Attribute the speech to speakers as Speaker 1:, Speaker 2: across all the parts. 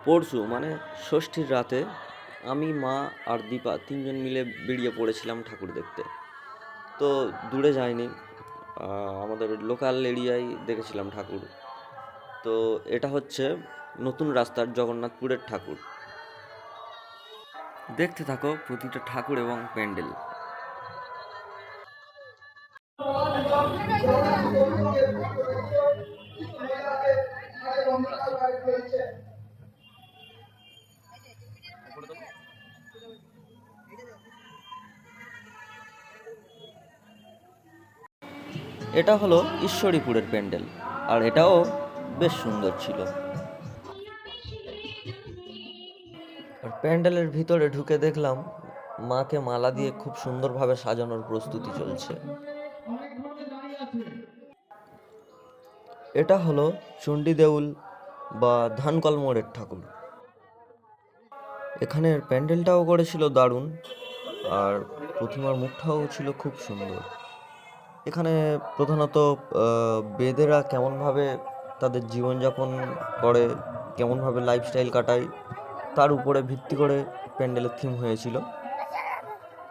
Speaker 1: পরশু মানে ষষ্ঠীর রাতে আমি, মা আর দীপা তিনজন মিলে বেরিয়ে পড়েছিলাম ঠাকুর দেখতে। তো দূরে যাইনি, আমাদের লোকাল এরিয়ায় দেখেছিলাম ঠাকুর। তো এটা হচ্ছে নতুন রাস্তার জগন্নাথপুরের ঠাকুর। দেখতে থাকো প্রতিটা ঠাকুর এবং প্যান্ডেল। এটা হলো ঈশ্বরীপুরের প্যান্ডেল, আর এটাও বেশ সুন্দর ছিল। আর প্যান্ডেলের ভিতরে ঢুকে দেখলাম মাকে মালা দিয়ে খুব সুন্দরভাবে সাজানোর প্রস্তুতি চলছে। এটা হলো চণ্ডী দেউল বা ধানকল মোড়ের ঠাকুর। এখানের প্যান্ডেলটাও করেছিল দারুণ, আর প্রতিমার মুখটাও ছিল খুব সুন্দর। এখানে প্রধানত বেদেরা কেমনভাবে তাদের জীবনযাপন করে, কেমনভাবে লাইফস্টাইল কাটায়, তার উপরে ভিত্তি করে প্যান্ডেলের থিম হয়েছিল।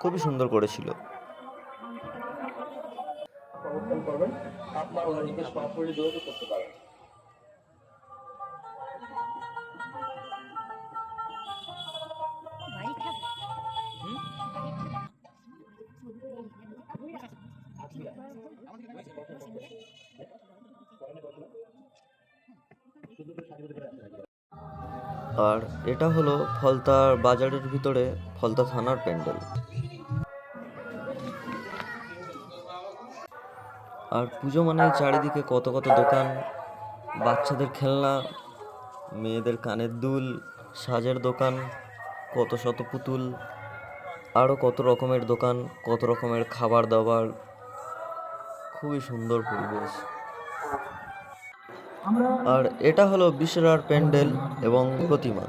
Speaker 1: খুবই সুন্দর করেছিল। আর এটা হলো ফলতা বাজারের ভিতরে ফলতা থানার প্যান্ডেল। আর পুজো মানে চারিদিকে কত কত দোকান, বাচ্চাদের খেলনা, মেয়েদের কানের দুল, সাজের দোকান, কত শত পুতুল, আরও কত রকমের দোকান, কত রকমের খাবার দাবার। খুবই সুন্দর পরিবেশ। আর এটা হলো বিশরার প্যান্ডেল এবং প্রতিমা।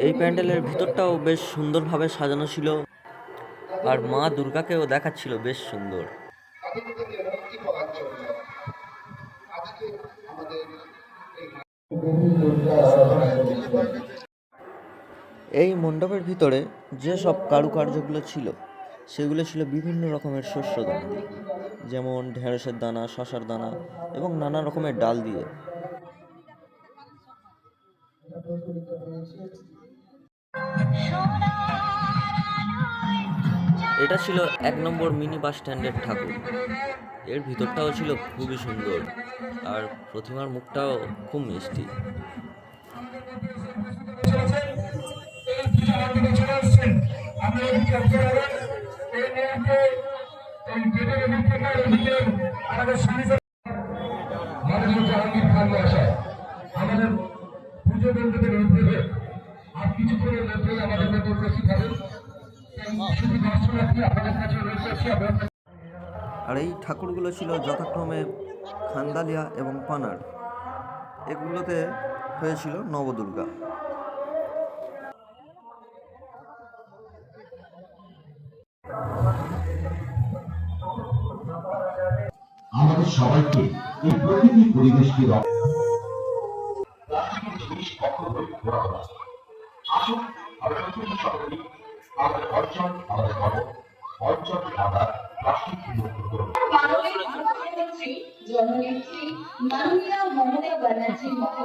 Speaker 1: এই প্যান্ডেলের ভিতরটাও বেশ সুন্দরভাবে সাজানো ছিল, আর মা দুর্গাকেও দেখাচ্ছিল বেশ সুন্দর। এই মণ্ডপের ভিতরে যে সব কারুকার্যগুলো ছিল সেগুলো ছিল বিভিন্ন রকমের শস্য দানা দিয়ে, যেমন ঢেঁড়সের দানা, শশার দানা এবং নানা রকমের ডাল দিয়ে। এটা ছিল 1 নম্বর মিনি বাস স্ট্যান্ডের ঠাকুর। এর ভিতরটাও ছিল খুবই সুন্দর, আর প্রতিমার মুখটাও খুব মিষ্টি। আমাদের পুজো মণ্ডপের মধ্যে আর কিছুক্ষণের মধ্যেই আমাদের মধ্যে উপস্থিত হবেন। আর এই ঠাকুরগুলো ছিল যথাক্রমে খান্দালিয়া এবং পানার। এগুলোতে হয়েছিল নবদুর্গা।
Speaker 2: আমাদের সবাইকে এই প্রকৃতির পরিবেশকে আসুন আমরা সকলেই আমাদের অঞ্চল, আমাদের গর্ব, অঞ্চলকে আমরা প্লাস্টিক মুক্ত করব। জননেত্রী মাননীয়া মমতা ব্যানার্জির মতো